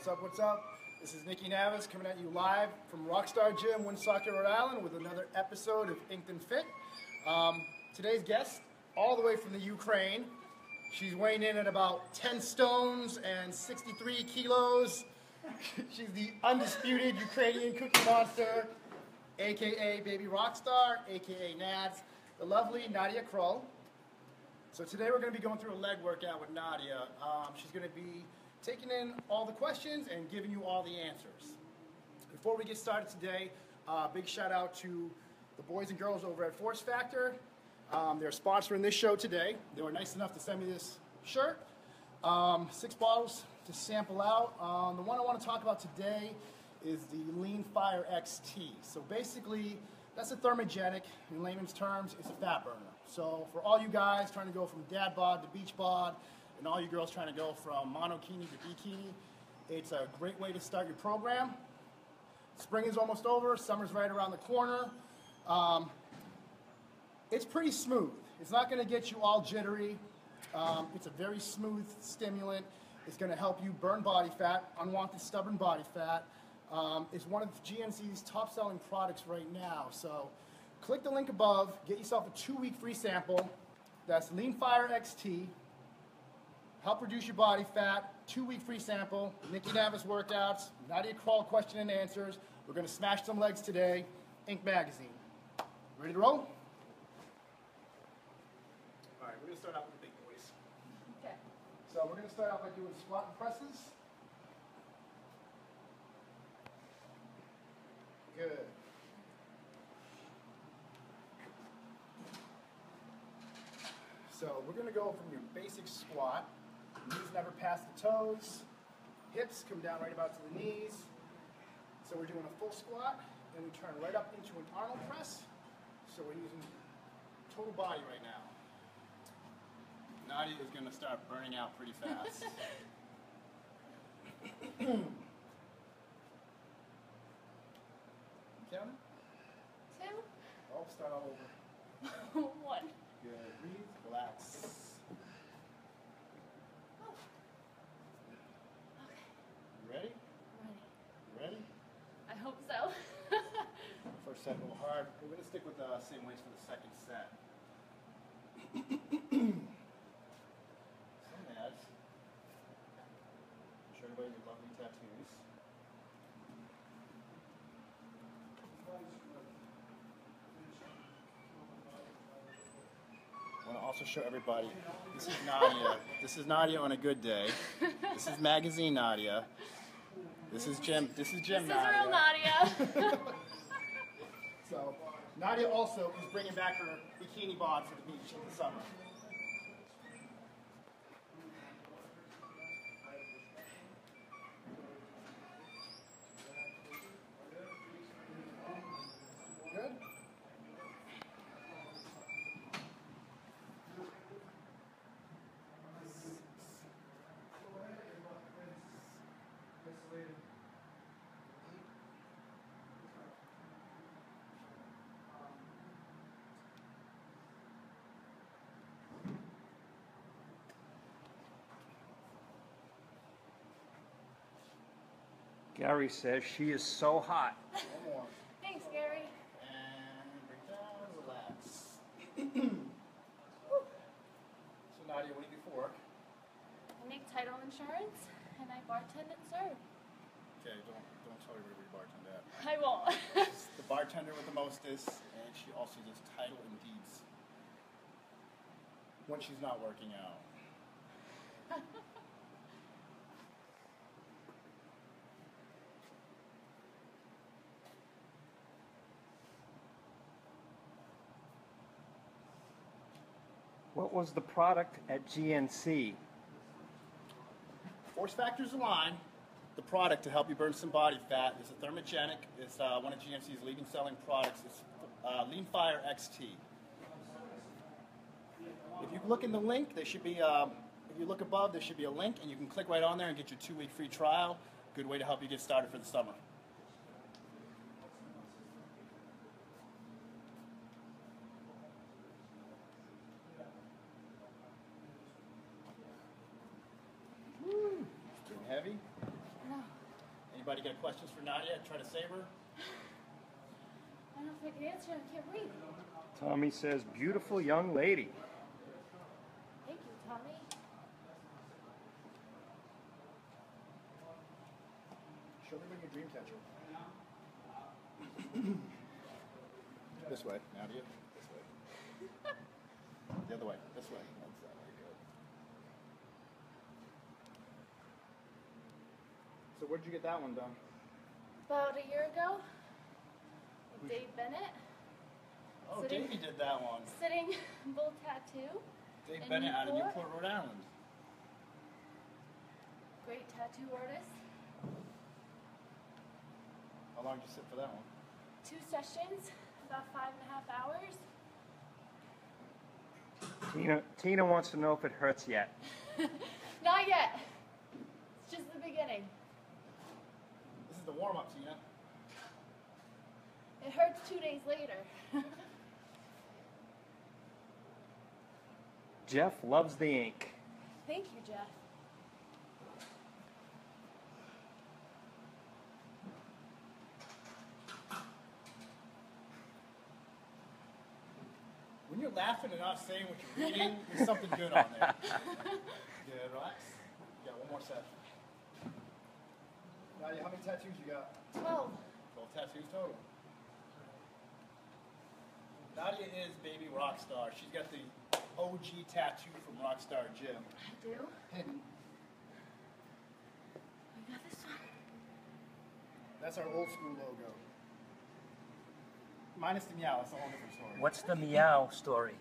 What's up, what's up? This is Nicky Navas coming at you live from Rockstar Gym, Woonsocket, Rhode Island with another episode of Inked and Fit. Today's guest, all the way from the Ukraine. She's weighing in at about 10 stones and 63 kilos. She's the undisputed Ukrainian cookie monster, aka Baby Rockstar, aka Nads, the lovely Nadia Kroll. So today we're going to be going through a leg workout with Nadia. She's going to be taking in all the questions and giving you all the answers. Before we get started today, big shout out to the boys and girls over at Force Factor. They're sponsoring this show today. They were nice enough to send me this shirt. 6 bottles to sample out. The one I want to talk about today is the Lean Fire XT. So basically, that's a thermogenic. In layman's terms, it's a fat burner. So for all you guys trying to go from dad bod to beach bod, and all you girls trying to go from monokini to bikini, it's a great way to start your program. Spring is almost over. Summer's right around the corner. It's pretty smooth. It's not going to get you all jittery. It's a very smooth stimulant. It's going to help you burn body fat, unwanted stubborn body fat. It's one of GNC's top-selling products right now. So click the link above. Get yourself a 2-week free sample. That's Lean Fire XT. Help reduce your body fat. 2-week free sample. Nicky Navas workouts. Nadia Kroll question and answers. We're going to smash some legs today. Ink Magazine. Ready to roll? All right, we're going to start out with the big boys. Okay. So we're going to start out by doing squat and presses. Good. So we're going to go from your basic squat. Knees never past the toes. Hips come down right about to the knees. So we're doing a full squat, and we turn right up into an Arnold press. So we're using total body right now. Nadia is going to start burning out pretty fast. Count? 2. Oh, start all over. 1. Good. Breathe. Relax. Oh. Okay. You ready? Ready. You ready? I hope so. First set a little hard. We're going to stick with the same weights for the second set. Some ads. Show everybody your lovely tattoos. I want to also show everybody, this is Nadia. This is Nadia on a good day. This is Magazine Nadia. This is Gym Nadia. This is real Nadia. So, Nadia also is bringing back her bikini bod for the beach in the summer. Good? Gary says she is so hot. One more. Thanks, Gary. And bring down, relax. So Nadia, what do you do for work? I make title insurance, and I bartend and serve. Okay, don't tell everybody where you bartend at. I won't. She's the bartender with the mostest, and she also does title and deeds when she's not working out. What was the product at GNC? Force Factor's the line. The product to help you burn some body fat is a thermogenic. It's one of GNC's leading selling products. It's Lean Fire XT. If you look in the link, there should be, if you look above, there should be a link, and you can click right on there and get your 2-week free trial. Good way to help you get started for the summer. Heavy? No. Anybody got questions for Nadia? Try to save her. I don't know if I can answer. I can't breathe. Tommy says, beautiful young lady. Thank you, Tommy. Show me when your dream catcher. This way, Nadia. This way. The other way. This way. That's very good. So where did you get that one done? About a year ago, with Dave Bennett. Oh, Sitting- Davey did that one. Sitting Bull Tattoo. Dave in Bennett out of Newport. Newport, Rhode Island. Great tattoo artist. How long did you sit for that one? 2 sessions, about 5.5 hours. Tina wants to know if it hurts yet. Not yet. It's just the beginning. This is the warm-up, Tina. It hurts 2 days later. Jeff loves the ink. Thank you, Jeff. When you're laughing and not saying what you're reading, there's something good on there. Good, relax. You got one more set. Nadia, how many tattoos you got? 12. 12 tattoos total. Nadia is baby Rockstar. She's got the OG tattoo from Rockstar Gym. I do. Hidden. We got this one. That's our old school logo. Minus the meow, it's a whole different story. What's the meow story?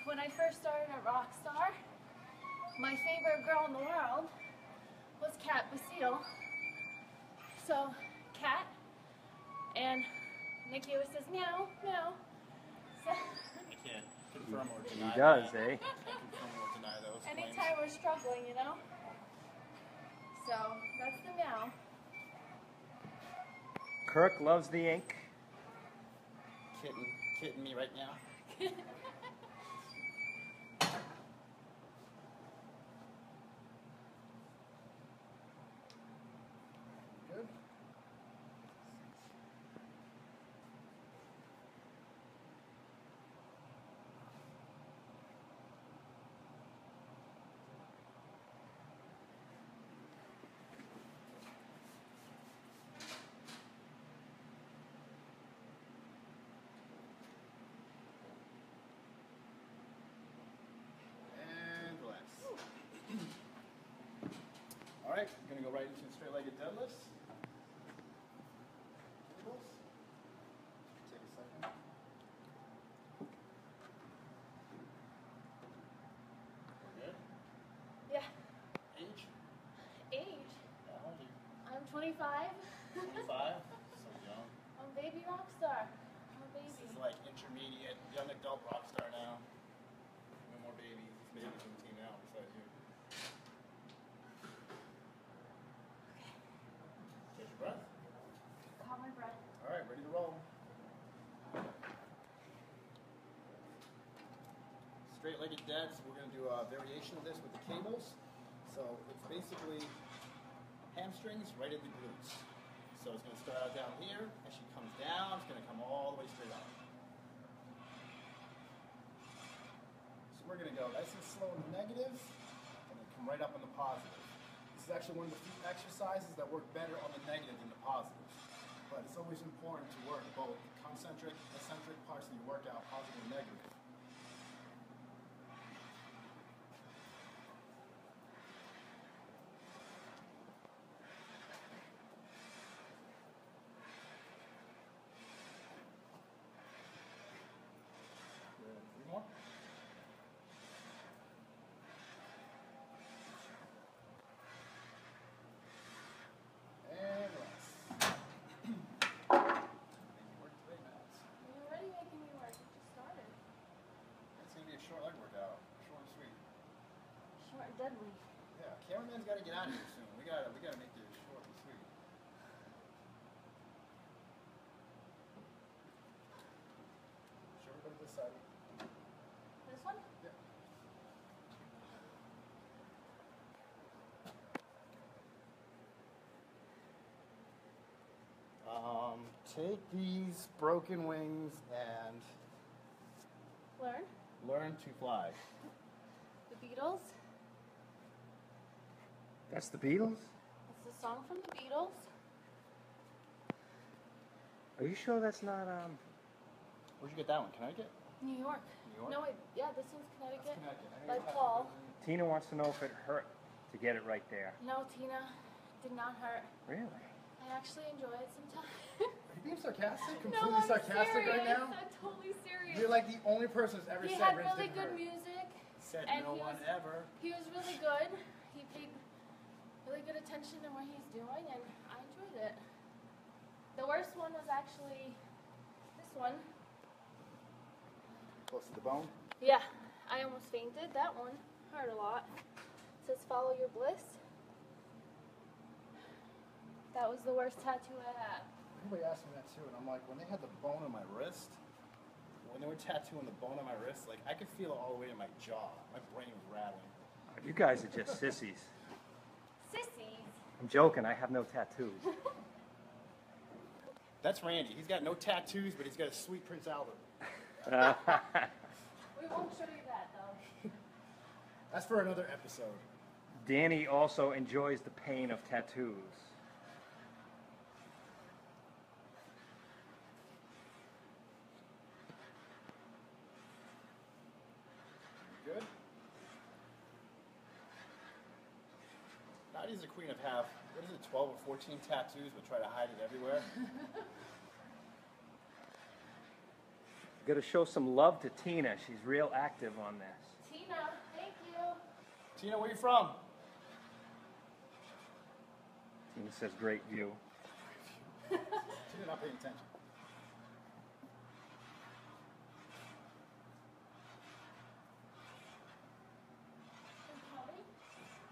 When I first started at Rockstar, my favorite girl in the world was Kat Basile. So, Kat, and Nicky always says meow, meow. So, I can't confirm or deny He does, that. eh? Can't confirm or deny those claims. anytime we're struggling, you know? So, that's the meow. Kirk loves the ink. Kidding me right now? Good. And relax. All right, we're gonna go right into straight-legged deadlifts. Tables. Take a second. We're good. Yeah. Age? Age. How old are you? I'm 25. 25? So young. I'm baby Rockstar. I'm a This baby. is like intermediate, young adult rock star now. No more babies. There's babies on the team now besides you. Catch your breath. Caught my breath. All right, ready to roll. Straight-legged deads. We're going to do a variation of this with the cables. So it's basically hamstrings right in the glutes. So it's going to start out down here. As she comes down, it's going to come all the way straight up. So we're going to go nice and slow in the negative, and then come right up in the positive. This is actually one of the few exercises that work better on the negative than the positive. But it's always important to work both the concentric, eccentric parts of your workout, positive and negative. Good. 3 more. And relax. Making work today, Matt. You're already making me work. It just started. It's gonna be a short leg workout, short and sweet. Short and deadly. Yeah, cameraman's got to get out of here soon. We gotta make this short and sweet. Show everybody this side. This one? Yeah. Take these broken wings and learn to fly. The Beatles. That's the Beatles? It's a song from the Beatles. Are you sure that's not, Where'd you get that one? Connecticut? New York. New York? No, yeah, this one's Connecticut. Connecticut. By Paul. Tina wants to know if it hurt to get it right there. No, Tina, did not hurt. Really? I actually enjoy it sometimes. Are you being sarcastic? No, Completely I'm sarcastic serious. right now? I'm totally serious. You're like the only person who's ever He said had Rinse really didn't good hurt. music. Said and no he one was- ever. He was really good. He paid really good attention to what he's doing, and I enjoyed it. The worst one was actually this one. Close to the bone? Yeah, I almost fainted. That one hurt a lot. It says follow your bliss. That was the worst tattoo I had. Everybody asked me that too, and I'm like, when they had the bone on my wrist, when they were tattooing the bone on my wrist, like I could feel it all the way to my jaw. My brain was rattling. You guys are just sissies. Sissies. I'm joking, I have no tattoos. That's Randy. He's got no tattoos, but he's got a sweet Prince Albert. We won't show you that though. That's for another episode. Danny also enjoys the pain of tattoos. Good. Nadia's the queen of what is it, 12 or 14 tattoos, but try to hide it everywhere. Got to show some love to Tina. She's real active on this. Tina, thank you. Tina, where you from? Tina says great view. Tina not paying attention.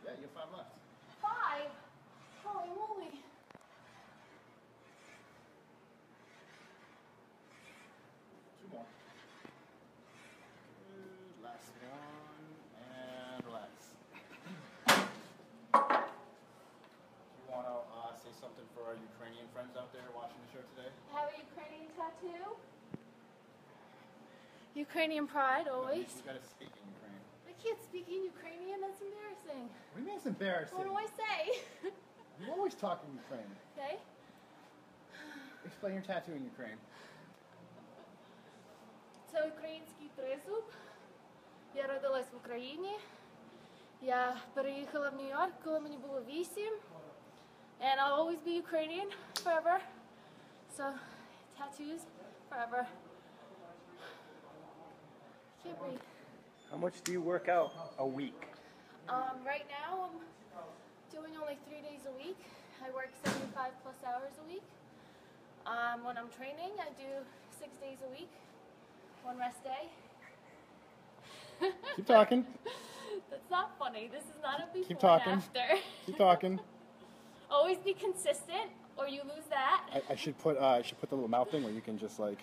Yeah, you have 5 left. 5? Holy moly. Two more. Good. Last one. And relax. You want to say something for our Ukrainian friends out there watching the show today? I have a Ukrainian tattoo. Ukrainian pride, always. You got to speak in Ukraine. I can't speak in Ukrainian, that's embarrassing. What do you mean it's embarrassing? What do I say? You always talk in Ukraine. Okay. Explain your tattoo in Ukraine. Це український тризуб. Я родилась в Україні. Я переїхала в Нью-Йорк, коли мені було 8. And I'll always be Ukrainian forever. So, tattoos forever. Can't breathe. How much do you work out a week? Right now, I'm doing only 3 days a week. I work 75 plus hours a week. When I'm training, I do 6 days a week. 1 rest day. Keep talking. That's not funny. This is not a before Keep talking. and after. Keep talking. Always be consistent, or you lose that. I should put the little mouth thing where you can just like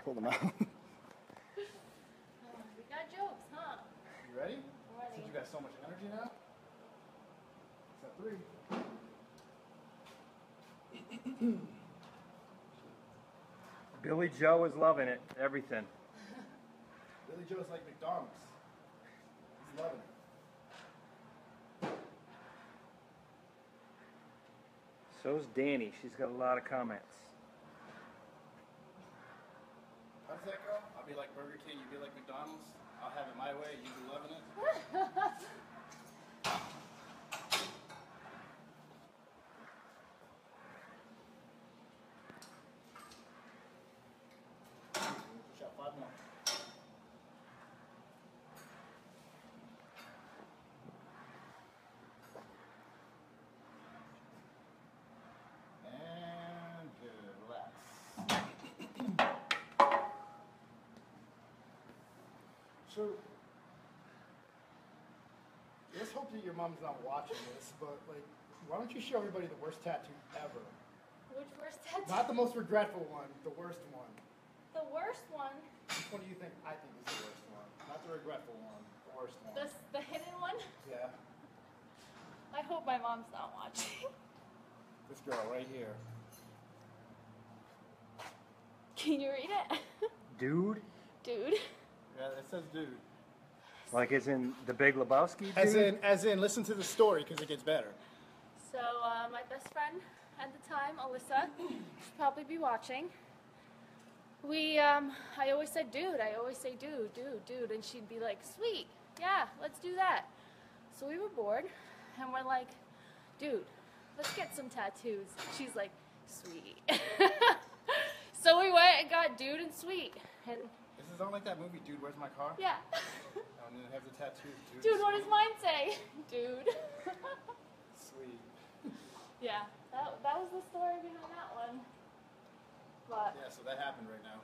pull them out. We got jokes, huh? You ready? I'm ready. Since you got so much energy now. Step 3. Billy Joe is loving it. Everything. Billy Joe's like McDonald's. He's loving it. So's Danny. She's got a lot of comments. How does that go? I'll be like Burger King, you be like McDonald's. I'll have it my way, you be loving it. Shot 5 more. And good, relax. So, let's hope that your mom's not watching this, but like, why don't you show everybody the worst tattoo ever? Which worst tattoo? Not the most regretful one, the worst one. The worst one. Which one do you think I think is the worst one? Not the regretful one, the worst one. The hidden one. Yeah, I hope my mom's not watching. this girl right here. Can you read it? Dude? Dude. Yeah, it says dude. Like as in The Big Lebowski? As in, listen to the story because it gets better. So my best friend at the time, Alyssa, she'd probably be watching. I always said dude. I always say dude, dude, dude, and she'd be like, sweet, yeah, let's do that. So we were bored, and we're like, dude, let's get some tattoos. She's like, sweet. So we went and got dude and sweet. And This is not like that movie, Dude, Where's My Car? yeah. And then have the tattoos, Dude, what does mine say? Dude. Sweet. Yeah, that was the story behind that one. But Yeah, so that happened right now.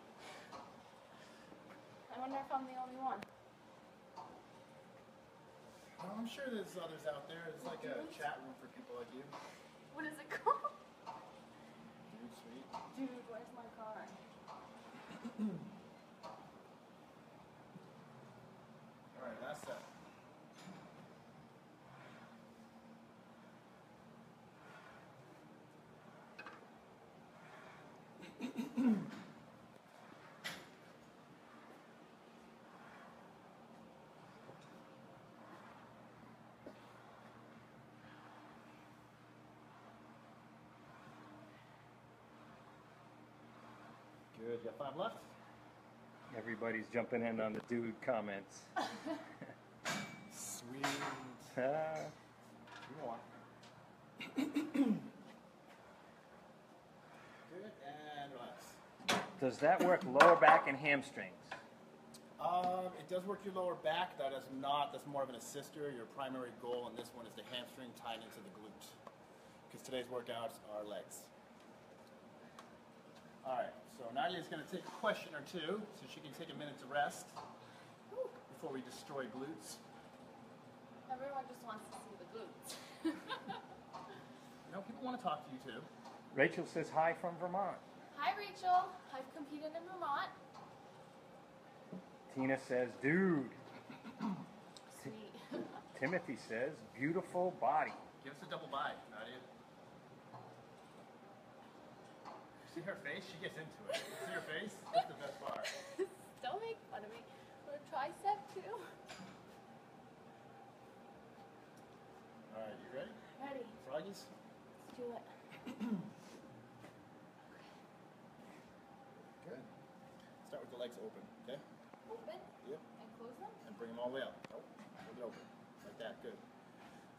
I wonder if I'm the only one. I'm sure there's others out there. It's like a chat room for people like you. What is it called? Dude, sweet. Dude, where's my car? All right, that's that. Good. You got 5 left? Everybody's jumping in on the dude comments. Sweet. Ah, 2 more. Good, and relax. does that work lower back and hamstrings? It does work your lower back. That is not, that's more of an assister. Your primary goal in this one is the hamstring tied into the glute. Because today's workouts are legs. All right, so Nadia's going to take a question or two so she can take a minute to rest before we destroy glutes. Everyone just wants to see the glutes. You know, people want to talk to you too. Rachel says hi from Vermont. Hi, Rachel. I've competed in Vermont. Tina says, dude. Sweet. Timothy says, beautiful body. Give us a double bye, Nadia. See her face? She gets into it. See her face? That's the best part. Don't make fun of me. For a tricep, too. All right, you ready? Ready. Froggies? Let's do it. Good. Start with the legs open, okay? Open Yep. and close them. And bring them all the way up. Oh, hold it open. Like that, good.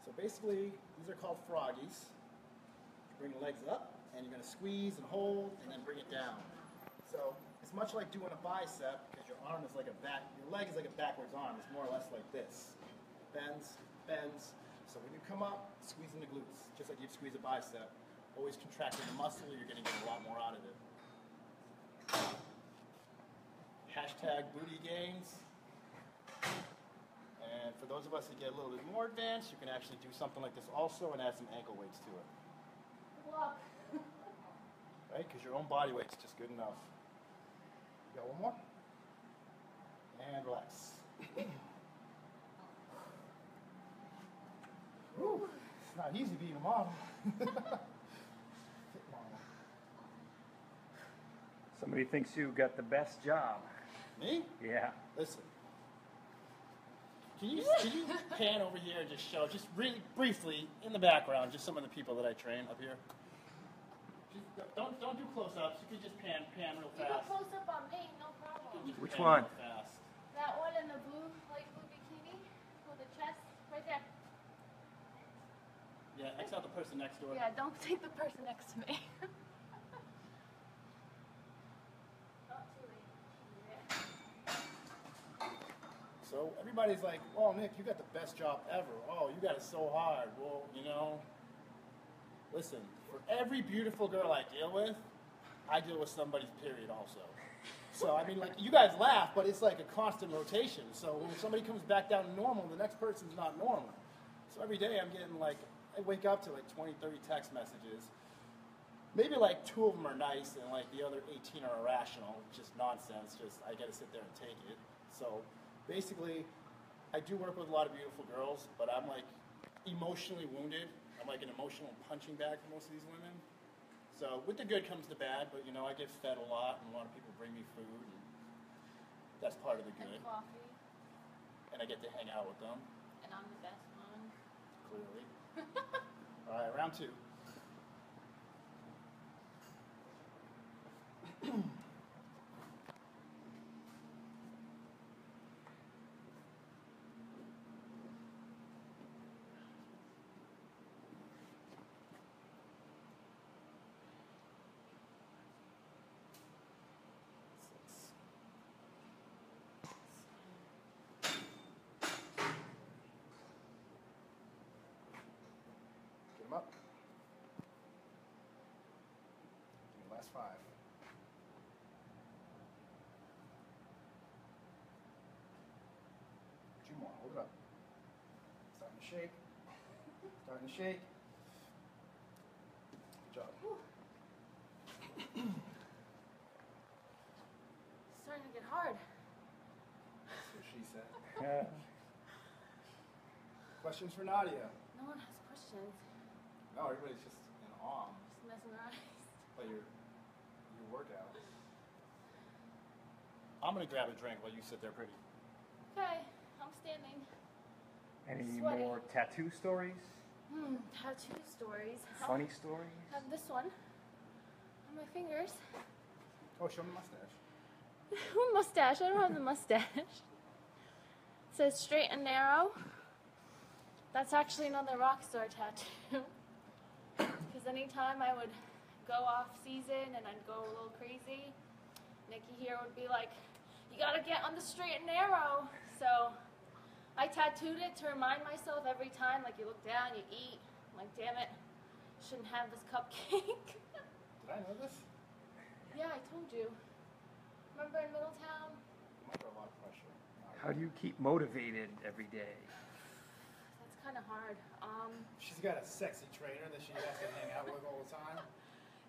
So basically, these are called froggies. Bring the legs up, and you're going to squeeze and hold, and then bring it down. So it's much like doing a bicep, because your arm is like a back, your leg is like a backwards arm. It's more or less like this. Bends, bends. So when you come up, squeeze in the glutes, just like you'd squeeze a bicep. Always contracting the muscle, you're going to get a lot more out of it. Hashtag booty gains. And for those of us that get a little bit more advanced, you can actually do something like this also and add some ankle weights to it. Look. Right? Because your own body weight's just good enough. You got one more? And relax. Whew. It's not easy being a model. Fit model. Somebody thinks you got the best job. Me? Yeah. Listen. Can you pan over here and just show, just really briefly, in the background, just some of the people that I train up here? Just don't do close-ups. You can just pan real You go fast. close up on me, no problem. Just Which pan one? real fast. That one in the blue, light blue bikini with the chest, right there. Yeah, X out the person next door. Yeah, don't take the person next to me. Not too late. Yeah. So everybody's like, "Oh, Nick, you got the best job ever. Oh, you got it so hard." Well, you know, listen, for every beautiful girl I deal with, I deal with somebody's period also. So, I mean, like, you guys laugh, but it's like a constant rotation. So when somebody comes back down to normal, the next person's not normal. So every day I'm getting like, I wake up to like 20, 30 text messages. Maybe like 2 of them are nice and like the other 18 are irrational, just nonsense, just I gotta sit there and take it. So basically, I do work with a lot of beautiful girls, but I'm like emotionally wounded. I'm like an emotional punching bag for most of these women. So with the good comes the bad, but you know, I get fed a lot and a lot of people bring me food, and that's part of the good. And coffee. And I get to hang out with them. And I'm the best one. Clearly. All right, round 2. Get them up. Give me the last 5. 2 more. Hold it up. Starting to shake. Starting to shake. Good job. It's starting to get hard. That's what she said. Yeah. Questions for Nadia? No one has questions. No, everybody's just in awe Just mesmerized. by your workout. I'm gonna grab a drink while you sit there pretty. Okay, I'm standing. Any Sweaty. more tattoo stories? Tattoo stories. Funny stories? I have this one on my fingers. Oh, show me the mustache. Mustache. I don't have the mustache. It says straight and narrow. That's actually another Rockstar tattoo. Because anytime I would go off season and I'd go a little crazy, Nicky here would be like, "You gotta get on the straight and narrow." So I tattooed it to remind myself every time, like you look down, you eat. I'm like, damn it, shouldn't have this cupcake. Did I know this? Yeah, I told you. Remember in Middletown? I'm under a lot of pressure. How do you keep motivated every day? That's kind of hard. She's got a sexy trainer that she has to hang out with all the time.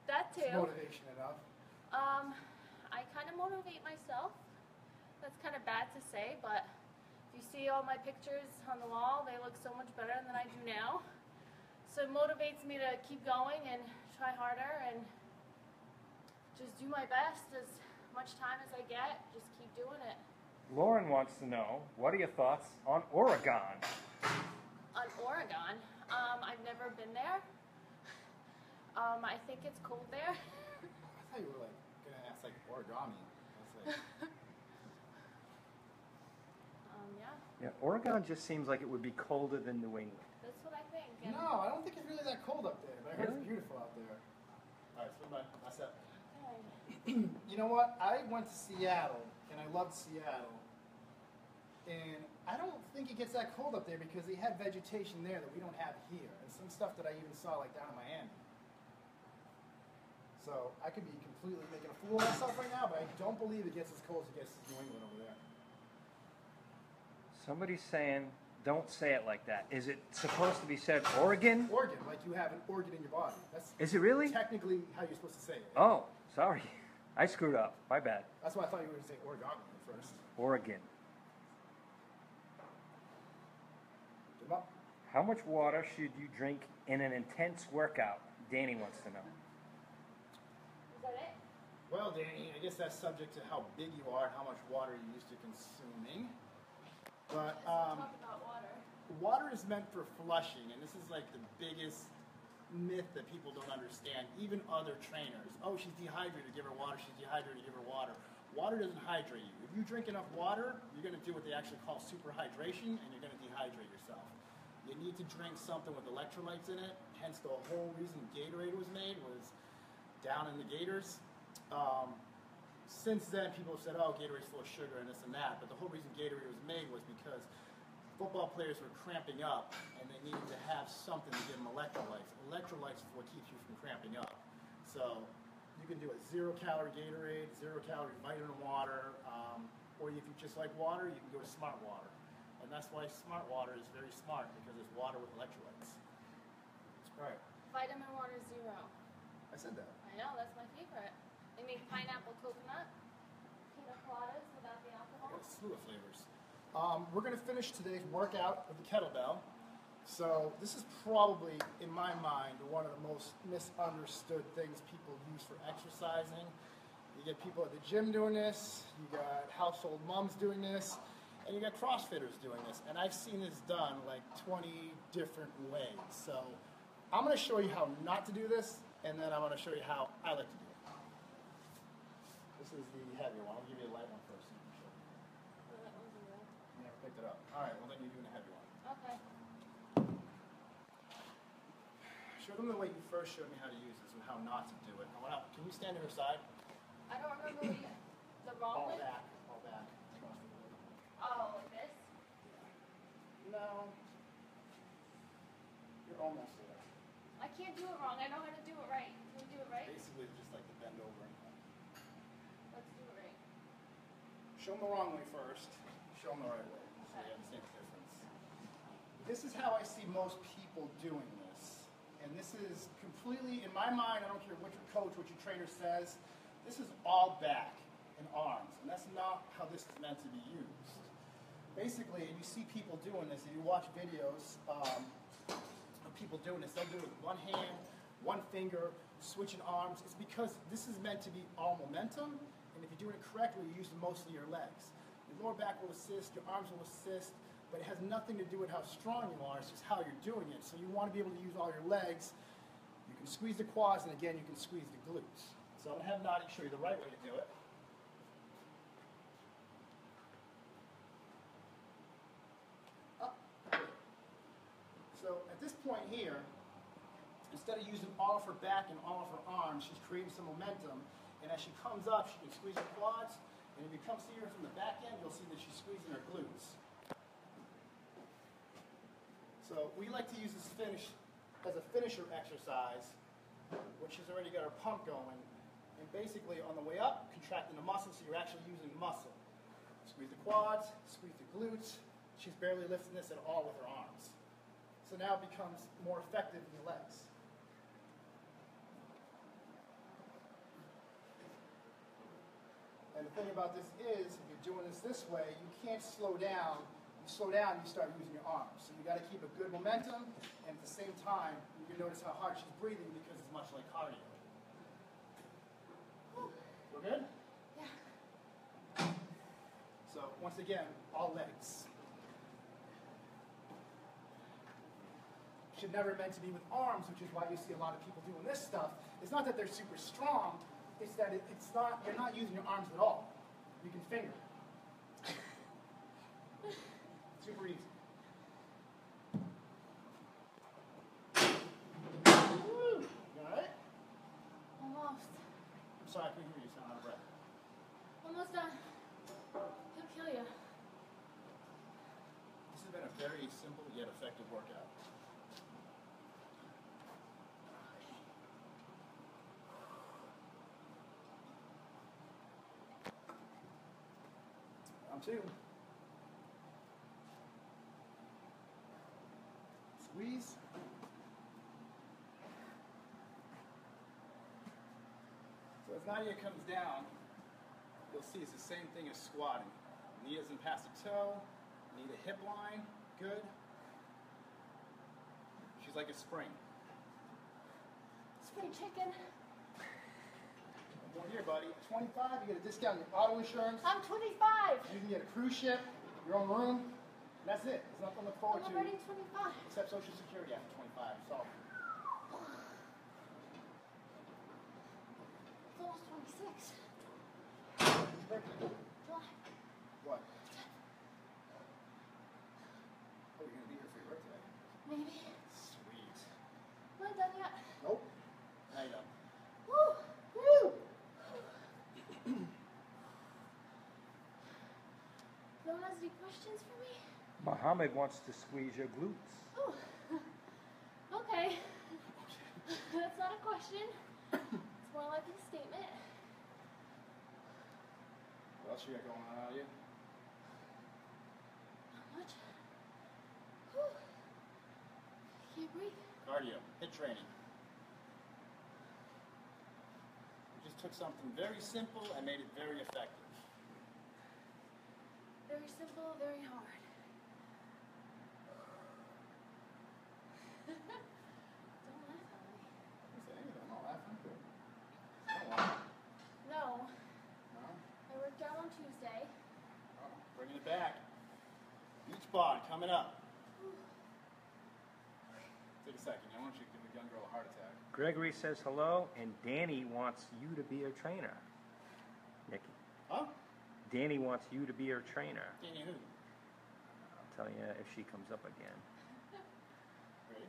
That It's too. motivation enough. I kind of motivate myself. That's kind of bad to say, but if you see all my pictures on the wall, they look so much better than I do now. So it motivates me to keep going and try harder and just do my best as much time as I get. Just keep doing it. Lauren wants to know, what are your thoughts on Oregon? On Oregon, I've never been there. I think it's cold there. I thought you were like gonna ask like origami. I was like, Yeah, Yeah, Oregon just seems like it would be colder than New England. that's what I think. And no, I don't think it's really that cold up there, but I heard Really? it's beautiful out there. All right, swim by. That's it. Okay. You know what? I went to Seattle, and I loved Seattle. And I don't think it gets that cold up there because they have vegetation there that we don't have here. And some stuff that I even saw like down in Miami. So I could be completely making a fool of myself right now, but I don't believe it gets as cold as it gets in New England over there. Somebody's saying, don't say it like that. Is it supposed to be said Oregon? Organ, like you have an organ in your body. That's Is it really? technically how you're supposed to say it. Oh, sorry. I screwed up. My bad. That's why I thought you were going to say origami at first. Oregon. Get 'em up. How much water should you drink in an intense workout? Danny wants to know. Is that it? Well, Danny, I guess that's subject to how big you are and how much water you're used to consuming. But Talk about water. water is meant for flushing, and this is like the biggest myth that people don't understand. Even other trainers. Oh, she's dehydrated, give her water. She's dehydrated, give her water. Water doesn't hydrate you. If you drink enough water, you're going to do what they actually call superhydration, and you're going to dehydrate yourself. You need to drink something with electrolytes in it. Hence, the whole reason Gatorade was made was down in the Gators. Since then, people have said, oh, Gatorade's full of sugar and this and that. But the whole reason Gatorade was made was because football players were cramping up, and they needed to have something to give them electrolytes. Electrolytes is what keeps you from cramping up. So you can do a 0-calorie Gatorade, 0-calorie vitamin water, or if you just like water, you can go to Smart Water. And that's why Smart Water is very smart, because it's water with electrolytes. That's right. Vitamin water 0. I said that. I know, that's my favorite. They make pineapple coconut, pina coladas without the I alcohol. got a slew of flavors. We're going to finish today's workout with the kettlebell. So this is probably, in my mind, one of the most misunderstood things people use for exercising. You get people at the gym doing this, you got household moms doing this, and you got CrossFitters doing this. And I've seen this done like 20 different ways. So I'm going to show you how not to do this, and then I'm going to show you how I like to do it. This is the heavier one. I'll give you a light one first. So you can show me. That one's a real. You never picked it up. All right, well then you're doing a heavy one. Okay. Show them the way you first showed me how to use this and how not to do it. Can you stand to her side? I don't remember what you, the wrong All way. back. Oh, like this? No. You're almost there. I can't do it wrong. I know how to do it right. Can we do it right? Basically, just like to bend over and Let's do it right. show them the wrong way first. Show them the right way, so you understand the difference. This is how I see most people doing this. And this is completely, in my mind, I don't care what your coach, what your trainer says, this is all back and arms. And that's not how this is meant to be used. Basically, if you see people doing this, if you watch videos of people doing this, they'll do it with one hand, one finger, switching arms. It's because this is meant to be all momentum, and if you're doing it correctly, you use mostly your legs. Your lower back will assist, your arms will assist, but it has nothing to do with how strong you are, it's just how you're doing it. So you want to be able to use all your legs. You can squeeze the quads, and again, you can squeeze the glutes. So I'm going to have Nadi show you the right way to do it. So at this point here, instead of using all of her back and all of her arms, she's creating some momentum. And as she comes up, she can squeeze her quads. And if you come see her from the back end, you'll see that she's squeezing her glutes. So we like to use this finish as a finisher exercise when she's already got her pump going. And basically on the way up, contracting the muscle, so you're actually using muscle. Squeeze the quads, squeeze the glutes. She's barely lifting this at all with her arms. So now it becomes more effective in the legs. And the thing about this is, if you're doing this way, you can't slow down. You slow down, you start using your arms. So you got to keep a good momentum, and at the same time, you can notice how hard she's breathing because it's much like cardio. We're good? Yeah. So once again, all legs. Should never meant to be with arms, which is why you see a lot of people doing this stuff. It's not that they're super strong, it's that it's not, you're not using your arms at all. You can finger. Super easy. Woo! You alright? Almost. I'm sorry, I couldn't hear you, sound out of breath. Almost done. He'll kill you. This has been a very simple yet effective workout. Round two. Squeeze. So as Nadia comes down, you'll see it's the same thing as squatting. Knee doesn't pass the toe, knee to hip line, good. She's like a spring. Spring chicken. One here, buddy. 25, you get a discount on your auto insurance. I'm 25. You can get a cruise ship, your own room. And that's it. There's nothing to look forward I'm to already 25. except Social Security after 25. So It's almost 26. it's birthday. July. What? Oh, you're gonna be here for your birthday. Maybe. Sweet. I'm not done yet. Nope. Now you know. Woo! Woo! No one has any questions for me? Mohammed wants to squeeze your glutes. Oh. Okay. That's not a question. It's more like a statement. What else you got going on out of you? Not much. Whew. Can't breathe. Cardio. HIIT training. We just took something very simple and made it very effective. Very simple, very hard. Coming up. Take a second. I want you to give a young girl a heart attack. Gregory says hello, and Danny wants you to be her trainer. Nicky. Huh? Danny wants you to be her trainer. Danny who? I'll tell you if she comes up again. Ready?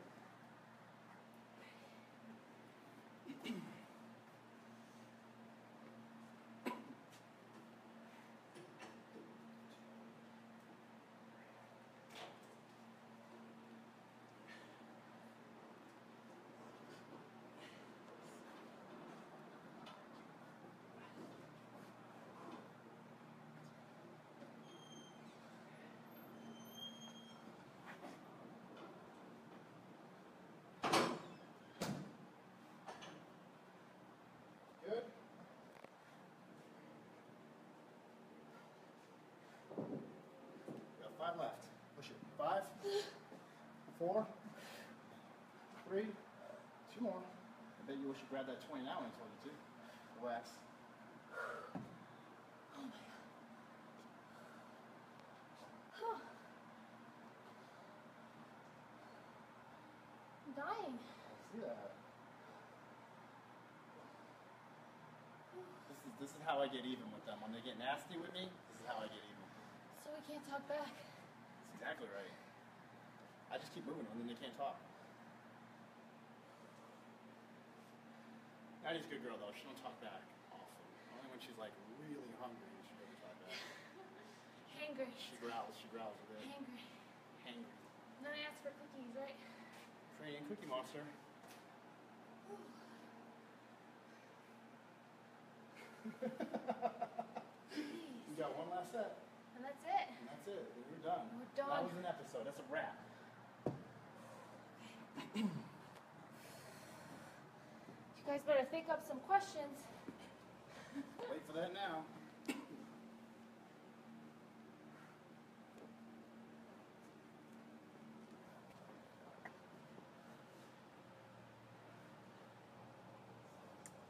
Good. Got 5 left. Push it. 5, 4, 3, 2 more. I bet you wish you grabbed that 20 now when I told you to. Relax. I'm dying. I see that. This is how I get even with them. When they get nasty with me, this is how I get even. So we can't talk back. That's exactly right. I just keep moving and then they can't talk. Nadia a good girl though. She don't talk back often. Only when she's like really hungry she doesn't talk back. Hangry. She growls a bit. Hangry. Hangry. Then I asked for cookies, right? Training Cookie Monster. You got one last set. And that's it. And that's it. We're done. We're done. That was an episode. That's a wrap. You guys better think up some questions. Wait for that now.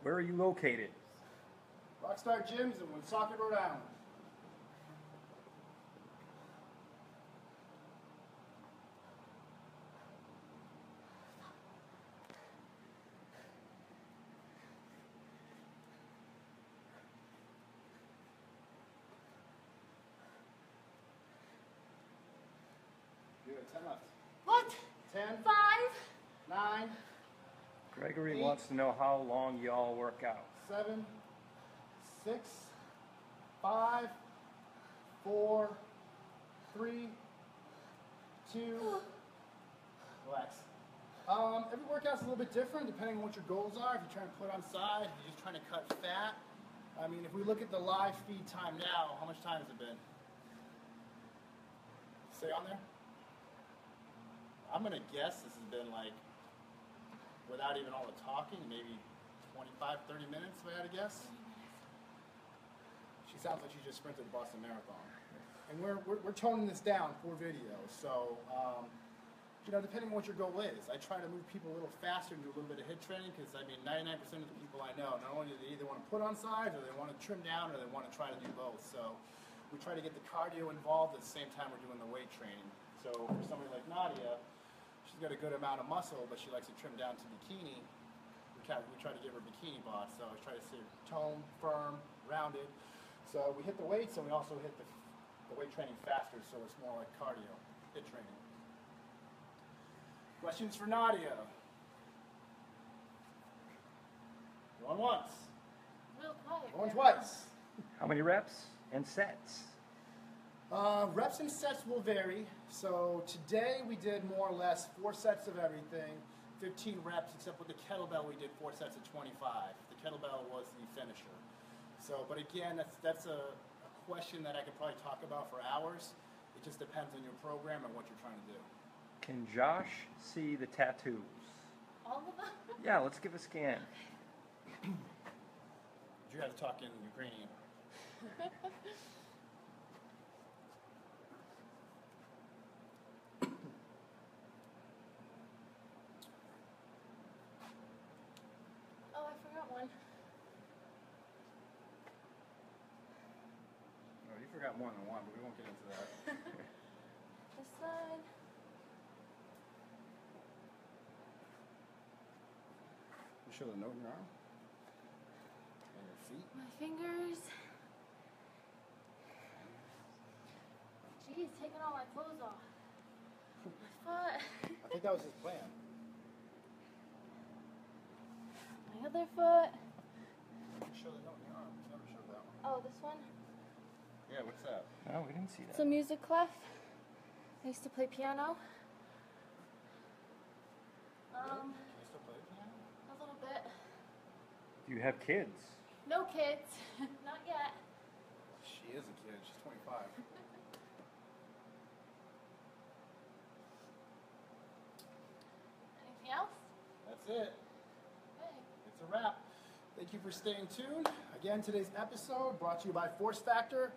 Where are you located? Rockstar Gyms in Woonsocket, Rhode Island. Good. 10 left. What? 10, 5? 9, Gregory 8. wants to know how long y'all work out. 7, 6, 5, 4, 3, 2. Relax. Every workout's a little bit different depending on what your goals are. If you're trying to put on size, if you're just trying to cut fat. I mean, if we look at the live feed time now, how much time has it been? Stay on there. I'm gonna guess this has been like, without even all the talking, maybe 25, 30 minutes, if I had to guess. She sounds like she just sprinted the Boston Marathon. And we're toning this down for video, so, you know, depending on what your goal is. I try to move people a little faster and do a little bit of HIIT training, because, I mean, 99% of the people I know, not only do they either want to put on size, or they want to trim down, or they want to try to do both. So we try to get the cardio involved at the same time we're doing the weight training. So for somebody like Nadia, she's got a good amount of muscle, but she likes to trim down to bikini. We try to give her bikini bod, so I try to see her tone, firm, rounded. So we hit the weights, and we also hit the weight training faster, so it's more like cardio, HIIT training. Questions for Nadia? Going once. Real quiet. Going twice. How many reps and sets? Reps and sets will vary. So today we did more or less 4 sets of everything, 15 reps, except with the kettlebell we did 4 sets of 25. The kettlebell was the finisher. So, but again, that's a question that I could probably talk about for hours. It just depends on your program and what you're trying to do. Can Josh see the tattoos? All of them? Yeah, let's give a scan. You have to talk in Ukrainian. Oh, I forgot one. Oh, you forgot more than one, but we won't get into that. this side. You show the note in your arm? And your feet? My fingers. Geez, taking all my clothes off. My foot. I think that was his plan. My other foot. You show the note in your arm. You never showed that one. Oh, this one? Yeah, what's that? No, we didn't see It's that. a music clef. I used to play piano. Can you still play the piano? A little bit. Do you have kids? No kids. Not yet. She is a kid. She's 25. Anything else? That's it. Okay. It's a wrap. Thank you for staying tuned. Again, today's episode brought to you by Force Factor,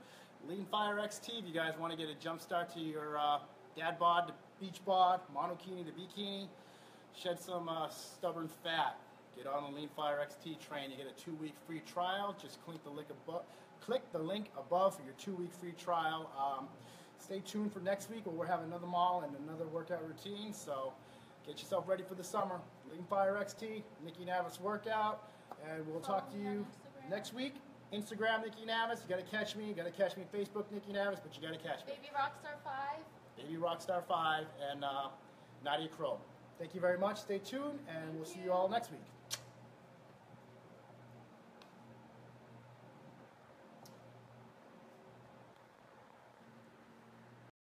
Lean Fire XT. If you guys want to get a jump start to your dad bod to beach bod, monokini to bikini, shed some stubborn fat, get on the Lean Fire XT train. You get a 2-week free trial. Just click the link above for your 2-week free trial. Stay tuned for next week where we'll have another mall and another workout routine. So get yourself ready for the summer. Lean Fire XT, Nicky Navas workout, and we'll talk to you next week. Instagram Nicky Navas. You got to catch me. You got to catch me. Facebook Nicky Navas, but you got to catch me. Baby Rockstar 5. Baby Rockstar 5 and Nadia Crow. Thank you very much. Stay tuned, and we'll see you all next week.